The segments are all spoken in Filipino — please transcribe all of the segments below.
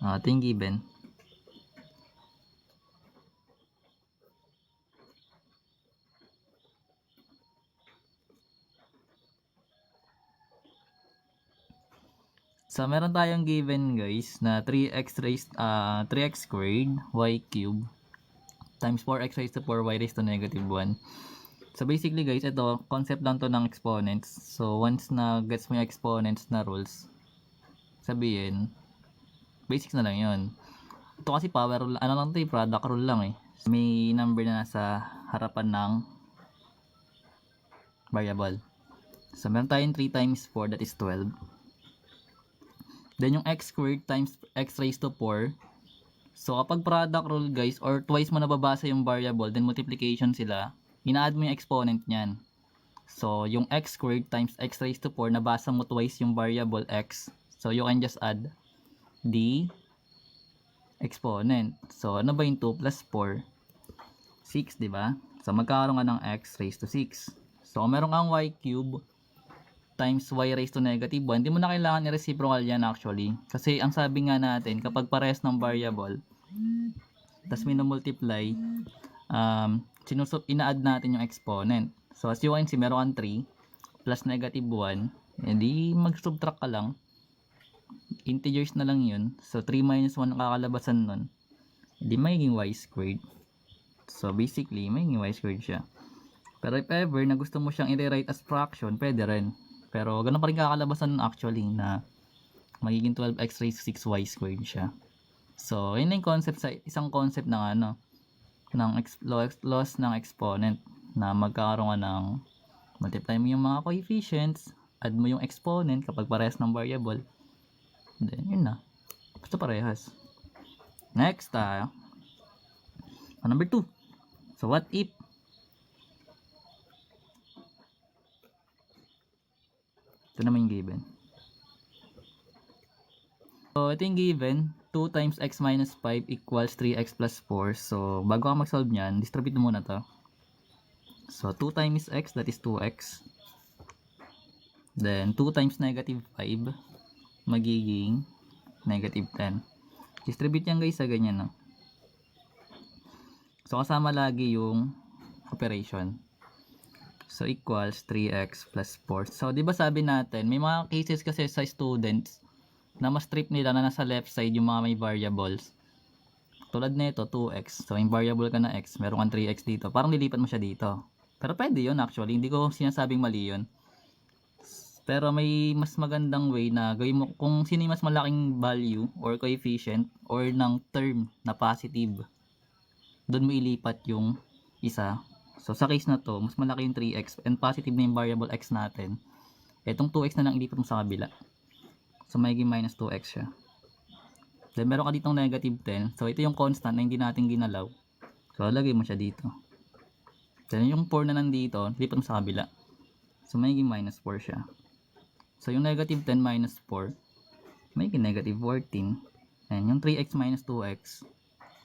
Ito yung given. So, meron tayong given guys na 3x squared y cube times 4x raised to 4y raised to negative 1. So, basically guys, ito, concept lang to ng exponents. So, once na gets mo yung exponents na rules, sabihin, basics na lang yun. Ito kasi power rule, ano lang to eh, product rule lang eh. May number na nasa harapan ng variable. So, meron tayong 3 times 4, that is 12. Then yung x squared times x raised to 4. So kapag product rule guys, or twice mo nababasa yung variable, then multiplication sila, ina-add mo yung exponent niyan. So yung x squared times x raised to 4, nabasa mo twice yung variable x. So you can just add the exponent. So ano ba yung 2 plus 4? 6, di ba? So magkakaroon ka ng x raised to 6. So kung meron kang y cube times y raised to negative 1, hindi mo na kailangan i-reciprocal yan actually. Kasi ang sabi nga natin, kapag parehas ng variable, tas minumultiply, ina-add natin yung exponent. So as you can see, meron kang 3 plus negative 1, edi mag-subtract ka lang. Integers na lang yun. So 3 minus 1 ang kakalabasan nun. Edi magiging y squared. So basically, magiging y squared siya. Pero if ever na gusto mo siyang i-rewrite as fraction, pwede rin. Pero ganun pa rin kakalabasan actually na magiging 12x raised to 6y squared siya. So, yun na yung concept sa isang concept ng loss ng exponent na magkakaroon ka ng multiply mo yung mga coefficients, add mo yung exponent kapag parehas ng variable. Then, yun na. Basta parehas. Next tayo. Number 2. So, what if ito naman yung given. So, ito yung given. 2 times x minus 5 equals 3x plus 4. So, bago ka mag-solve nyan, distribute mo muna to. So, 2 times x, that is 2x. Then, 2 times negative 5, magiging negative 10. Distribute yan guys sa ganyan, no? So, kasama lagi yung operation. So, equals 3x plus 4. So, di ba sabi natin, may mga cases kasi sa students na mas trip nila na nasa left side yung mga may variables. Tulad nito, 2x. So, yung variable ka na x, meron kang 3x dito. Parang lilipat mo siya dito. Pero pwede yun actually. Hindi ko sinasabing mali yun. Pero may mas magandang way na gawin mo kung sino yung mas malaking value or coefficient or ng term na positive. Doon mo ilipat yung isa. So, sa case na to, mas malaki yung 3x and positive na yung variable x natin. Etong 2x na lang ilipat mo sa kabila. So, magiging minus 2x siya. Then, meron ka ditong negative 10. So, ito yung constant na hindi natin ginalaw. So, lagay mo siya dito. Then, yung 4 na nandito, ilipat mo sa kabila. So, magiging minus 4 siya. So, yung negative 10 minus 4, magiging negative 14. And yung 3x minus 2x,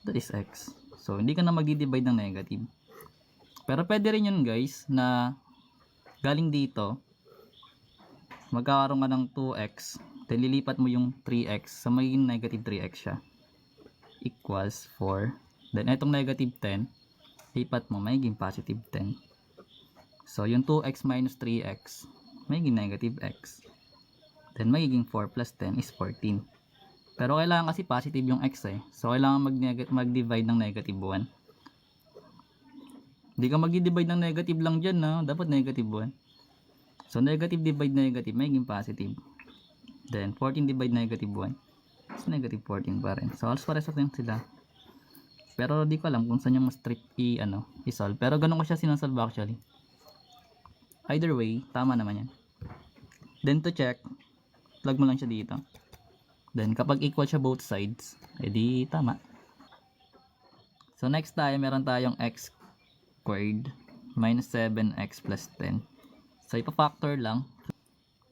that is x. So, hindi ka na magdi-divide ng negative. Pero pwede rin yun guys na galing dito magkakaroon ka ng 2x then lilipat mo yung 3x so magiging negative 3x siya equals 4. Then itong negative 10 lipat mo magiging positive 10. So yung 2x minus 3x magiging negative x. Then magiging 4 plus 10 is 14. Pero kailangan kasi positive yung x eh. So kailangan mag-divide ng negative 1. Hindi ka mag-divide ng negative lang dyan, no? Dapat negative 1. So, negative divide negative, magiging positive. Then, 14 divide negative 1. So, negative 14 pa rin. So, halos pares lang sila. Pero, di ko alam kung saan yung mas strict i-solve. Pero, ganun ko siya sinasolve actually. Either way, tama naman yan. Then, to check, plug mo lang siya dito. Then, kapag equal siya both sides, edi tama. So, next tayo, meron tayong x squared minus 7x plus 10. So, ipa-factor lang.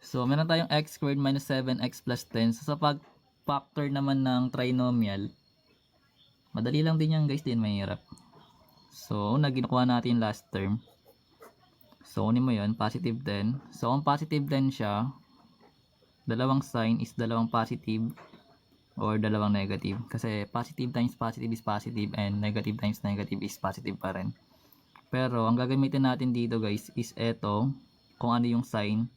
So, meron tayong x squared minus 7x plus 10. So, sa pag-factor naman ng trinomial, madali lang din yan guys, din mahirap. So, una, ginakuha natin last term. So, kunin mo yun, positive 10. So, kung positive 10 siya, dalawang sign is dalawang positive. or dalawang negative. Kasi positive times positive is positive and negative times negative is positive pa rin. Pero ang gagamitin natin dito guys is eto, kung ano yung sign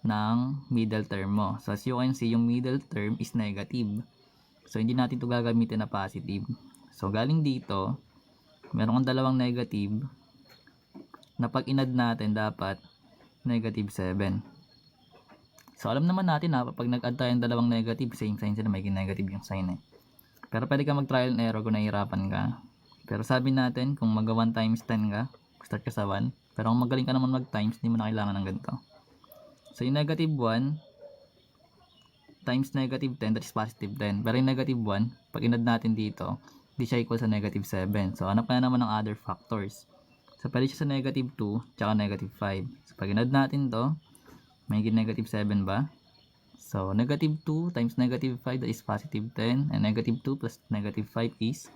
ng middle term mo. So as you can see, yung middle term is negative. So hindi natin ito gagamitin na positive. So galing dito, meron kang dalawang negative na pag inad natin dapat negative 7. So alam naman natin na pag nag-add tayo ng dalawang negative, same sign sila, may negative yung sign eh. Pero pwede ka mag-trial and error kung nahihirapan ka. Pero sabi natin, kung mag 1 times 10 ka, start ka sa 1. Pero kung magaling ka naman mag-times, hindi mo na kailangan ng ganito. So yung negative 1 times negative 10, that is positive 10. Pero yung negative 1, pag inad natin dito, di siya equal sa negative 7. So hanap ka na naman ng other factors. So pwede siya sa negative 2, tsaka negative 5. So pag inad natin to, may negative 7 ba? So negative 2 times negative 5, that is positive 10. And negative 2 plus negative 5 is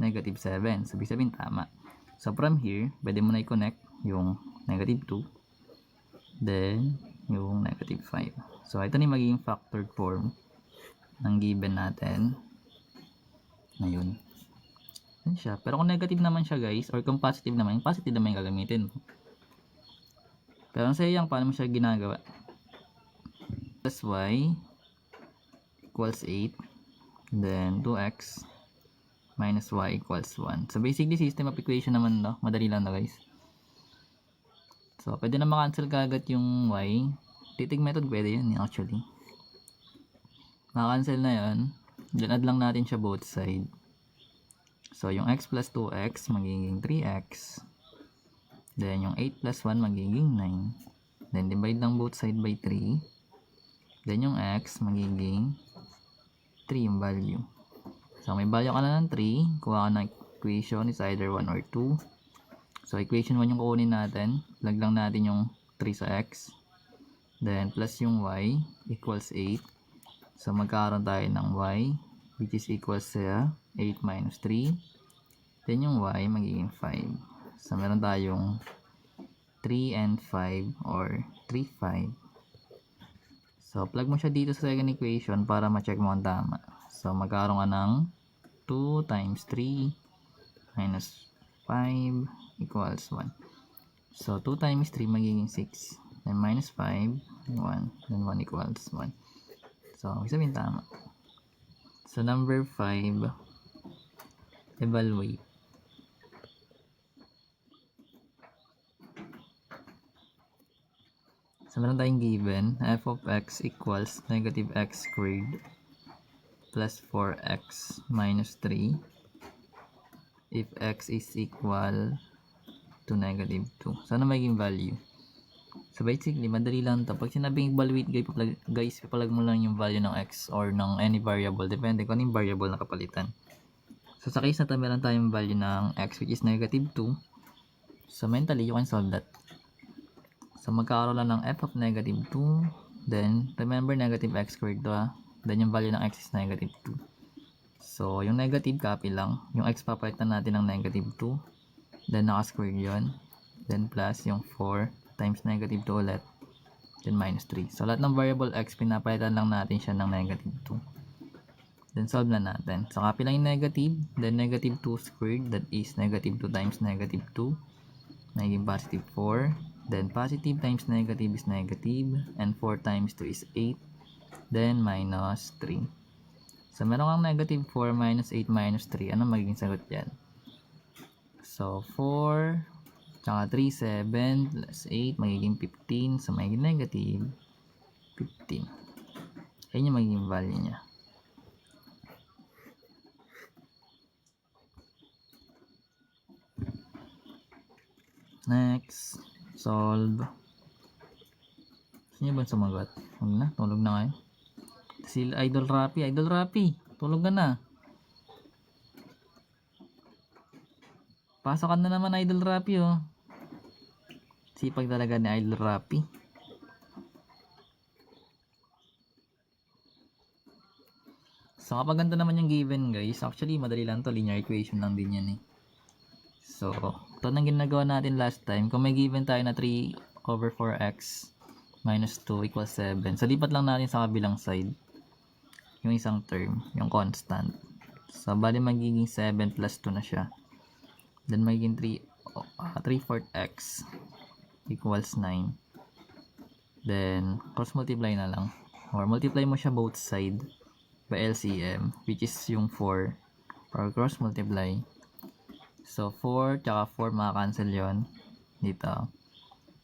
negative 7. So ibig sabihin tama. So from here, pwede mo na i-connect yung negative 2, then yung negative 5. So ito na yung magiging factored form ng given natin. Ayun. Yan siya. Pero kung negative naman siya guys, or kung positive naman, yung positive naman yung gagamitin mo. Pero ang sayang, paano mo siya ginagawa? Plus y equals 8, then 2x minus y equals 1. So basically, system of equation naman, no? Madali lang na guys. So pwede na makancel kagad yung y. Titig method pwede yun actually. Makancel na yun. Then add lang natin siya both side. So yung x plus 2x magiging 3x. Then yung 8 plus 1 magiging 9. Then divide lang both side by 3. Then yung x magiging 3 yung value. So may value ka na ng 3. Kuha ka ng equation is either 1 or 2. So equation 1 yung kukunin natin. Plug lang natin yung 3 sa x. Then plus yung y equals 8. So magkakaroon tayo ng y which is equals sa 8 minus 3. Then yung y magiging 5. So meron tayong 3 and 5 or 3, 5. So plug mo siya dito sa second equation para ma-check mo ang tama. So magkakaroon ka ng 2 times 3 minus 5 equals 1. So 2 times 3 magiging 6. Then minus 5, 1. Then 1 equals 1. So sabihin tama. So number 5, evaluate. So meron tayong given, f of x equals negative x squared plus 4x minus 3 if x is equal to negative 2. So ano magiging value? So basically, madali lang ito. Pag sinabing evaluate guys, ipalag mo lang yung value ng x or ng any variable. Depende kung anong variable na kapalitan. So sa case na ito, meron tayong value ng x which is negative 2. So mentally, you can solve that. So magkakaroon lang ng f of negative 2. Then, remember negative x squared to ha. Then yung value ng x is negative 2. So yung negative copy lang. Yung x papalitan natin ng negative 2. Then naka-squared yun. Then plus yung 4 times negative 2 ulit. Then minus 3. So lahat ng variable x, pinapalitan lang natin siya ng negative 2. Then solve na natin. So copy lang yung negative. Then negative 2 squared, that is negative 2 times negative 2. Magiging positive 4. Then positive times negative is negative. And 4 times 2 is 8. Then minus 3. So meron kang negative 4 minus 8 minus 3. Ano magiging sagot yan? So 4 tsaka 3, 7 plus 8 magiging 15. So magiging negative 15. Ayun yung magiging value niya. Next, solve. Sino ba sumagot? Huwag na, tulog na kayo. Si Idol Rapi, tulog ka na. Pasokan na naman Idol Rapi oh. Sipag talaga ni Idol Rapi. So kapag ganito naman yung given guys, actually madali lang to, linear equation lang din yan eh. So, ito nang ginagawa natin last time. Kung may given tayo na 3 over 4x minus 2 equals 7. So, lipat lang natin sa kabilang side. yung isang term, yung constant. So, bali magiging 7 plus 2 na siya. Then, magiging 3/4 x equals 9. Then, cross multiply na lang. Or multiply mo siya both side by LCM, which is yung 4. Or cross multiply. So, 4 tsaka 4 makakancel yon dito.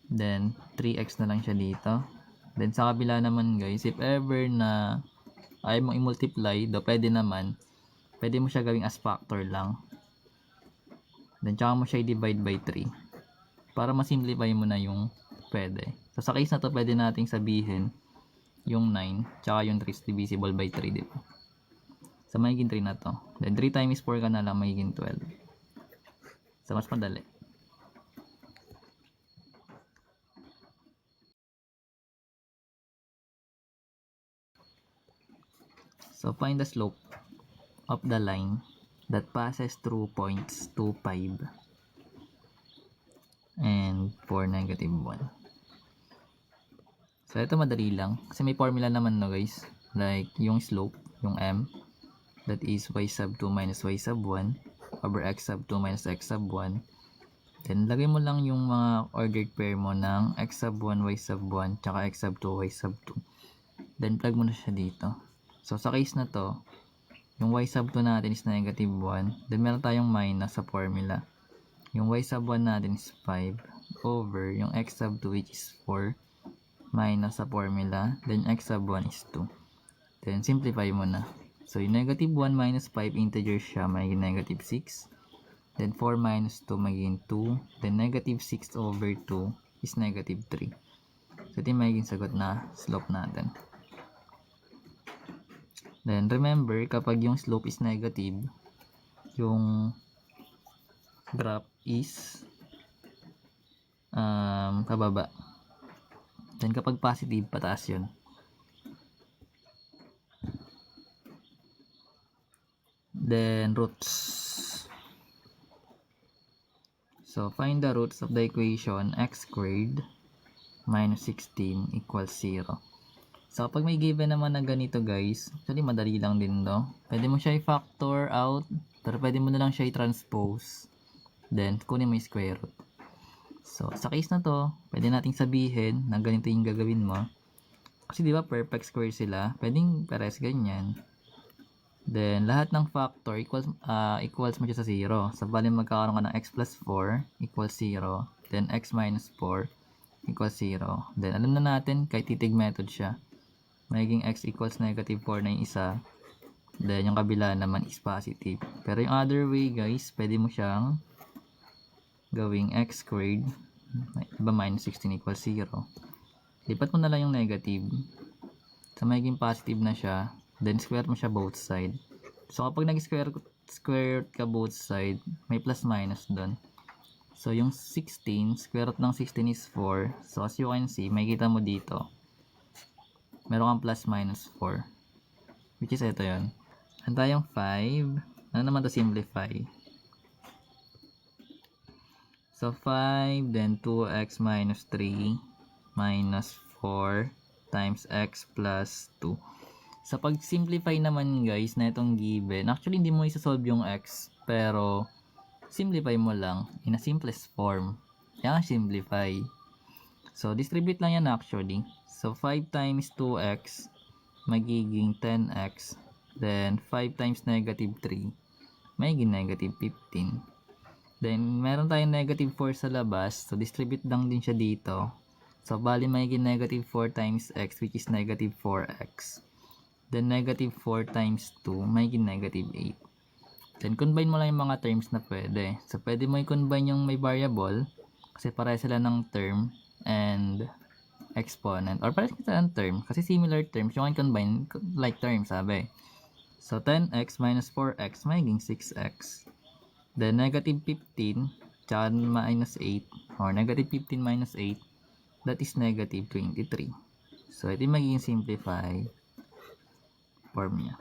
Then, 3x na lang siya dito. Then, sa kabila naman guys, if ever na ayaw mong i-multiply, pwede naman. Pwede mo siya gawing as factor lang. Then, tsaka mo siya i-divide by 3. Para masimplify mo na yung pwede. So, sa case na to, pwede nating sabihin yung 9, tsaka yung 3 is divisible by 3, diba? So, magiging 3 na to. Then, 3 times 4 ka na lang, magiging 12. So, mas madali. So, find the slope of the line that passes through points 2, 5 and 4, -1. So, ito madali lang. Kasi may formula naman no guys. Like, yung slope, yung m, that is y sub 2 minus y sub 1 over x sub 2 minus x sub 1. Then, lagay mo lang yung mga ordered pair mo ng x sub 1, y sub 1, tsaka x sub 2, y sub 2. Then, plug mo na siya dito. So, sa case na to, yung y sub 2 natin is -1. Then, meron tayong minus sa formula. Yung y sub 1 natin is 5 over yung x sub 2 which is 4 minus sa formula. Then, x sub 1 is 2. Then, simplify mo na. So, yung -1 minus 5 integer siya, magiging -6. Then, 4 minus 2 magiging 2. Then, -6 over 2 is -3. So, ito yung magiging sagot na slope natin. Then, remember, kapag yung slope is negative, yung graph is pababa. Then, kapag positive, pataas yun. Then, roots. So, find the roots of the equation x squared minus 16 equals 0. So, kapag may given naman na ganito guys, actually madali lang din no. Pwede mo siya i-factor out, pero pwede mo na lang siya i-transpose. Then, kunin mo yung square root. So, sa case na to, pwede nating sabihin na ganito yung gagawin mo. Kasi di ba perfect square sila, pwedeng pares ganyan. Then, lahat ng factor equals mo siya sa 0. So, bali magkakaroon ka ng x plus 4 equals 0. Then, x minus 4 equals 0. Then, alam na natin, kahit titig method siya, magiging x equals -4 na yung isa. Then, yung kabila naman is positive. Pero yung other way, guys, pwede mo siyang gawing x squared, diba minus 16 equals 0. Lipat mo na lang yung negative. So, magiging positive na siya. Then, square mo siya both side. So, kapag nag-square ka both side, may plus minus doon. So, yung 16, square root ng 16 is 4. So, as you can see, makikita mo dito, meron kang plus minus 4. Which is ito yun. Ano tayong 5? Ano naman to simplify? So, 5, then 2x minus 3 minus 4 times x plus 2. Sa pag-simplify naman guys na itong given, actually hindi mo isa-solve yung x, pero simplify mo lang in a simplest form. Yan, simplify. So, distribute lang yan actually. So, 5 times 2x magiging 10x. Then, 5 times -3 magiging -15. Then, meron tayong -4 sa labas. So, distribute lang din siya dito. So, bali magiging -4 times x which is -4x. Then, -4 times 2 magiging -8. Then, combine mo lang yung mga terms na pwede. So, pwede mo i-combine yung may variable kasi pareho sila ng term and exponent. Or pareho sila ng term kasi similar terms yung combine like term, sabi. So, 10x minus 4x magiging 6x. Then, -15 tsaka minus 8 or -15 minus 8 that is -23. So, ito yung magiging simplify form niya.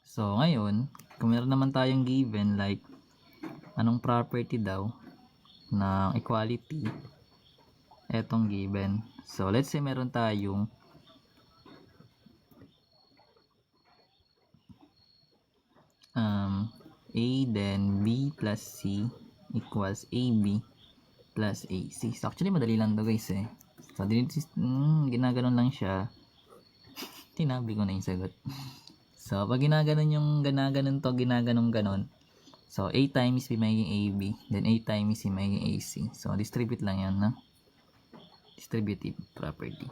So, ngayon, kung meron naman tayong given like anong property daw ng equality etong given. So, let's say meron tayong A then B plus C equals AB plus AC. So, actually, madali lang to guys eh. So, ginaganon lang siya. Tinabi ko na yung sagot. So, pag ginaganon yung ginaganon to, ginaganon-ganon. So, A times B magiging AB. Then, A times C magiging AC. So, distribute lang yan, no? Distributive property.